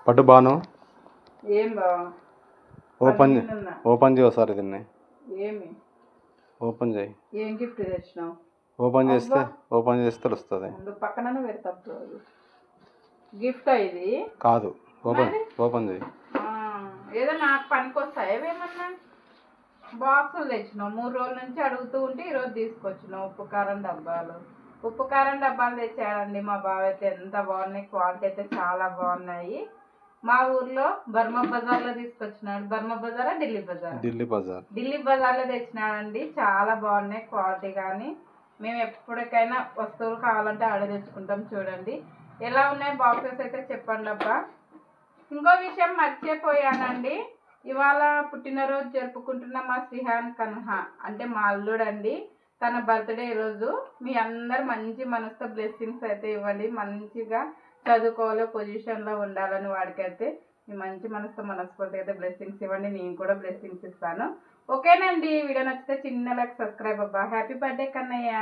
పట్టు బాను ఏం బావ ఓపెన్ చేయి ఒకసారి దీన్ని. ఏమి ఓపెన్ చేయి. ఏం గిఫ్ట్ తెచ్చినావు? ఓపెన్ చేస్తే తెలుస్తుంది. పక్కన పెడతా. గిఫ్ట్ ఇది కాదు, ఓపెన్ చేయి. ఏదో నాకు పనికి వస్తాయి ఏమన్నా. బాక్సులు తెచ్చినావు, 3 రోజుల నుంచి అడుగుతూ ఉంటే ఈరోజు తీసుకొచ్చినావు. ఉప్పు కారం డబ్బాలు తెచ్చాడండి మా బావ. అయితే ఎంత బాగున్నాయి, క్వాలిటీ అయితే చాలా బాగున్నాయి. మా ఊర్లో బర్మా బజార్లో తీసుకొచ్చినాడు. బర్మా బజారా ఢిల్లీ బజార్లో తెచ్చినాడండి. చాలా బాగున్నాయి క్వాలిటీ. కానీ మేము ఎప్పటికైనా వస్తువులు కావాలంటే ఆడ తెచ్చుకుంటాం. చూడండి ఎలా ఉన్నాయి బాక్సెస్ అయితే చెప్పండి అబ్బా. ఇంకో విషయం మర్చిపోయానండి. ఇవాళ పుట్టినరోజు జరుపుకుంటున్న మా శ్రీహాన్ కన్హా అంటే మా అల్లుడండి. తన బర్త్డే రోజు. మీ అందరు మంచి మనసుతో బ్లెస్సింగ్స్ అయితే ఇవ్వండి. మంచిగా చదువుకోవాలి, పొజిషన్లో ఉండాలని వాడికైతే మీ మంచి మనసుతో మనస్ఫూర్తిగా అయితే బ్లెస్సింగ్స్ ఇవ్వండి. నేను కూడా బ్లెస్సింగ్స్ ఇస్తాను. ఓకేనండి. వీడియో నచ్చితే చిన్న లైక్, సబ్స్క్రైబ్ అబ్బా. Happy birthday Kannayya.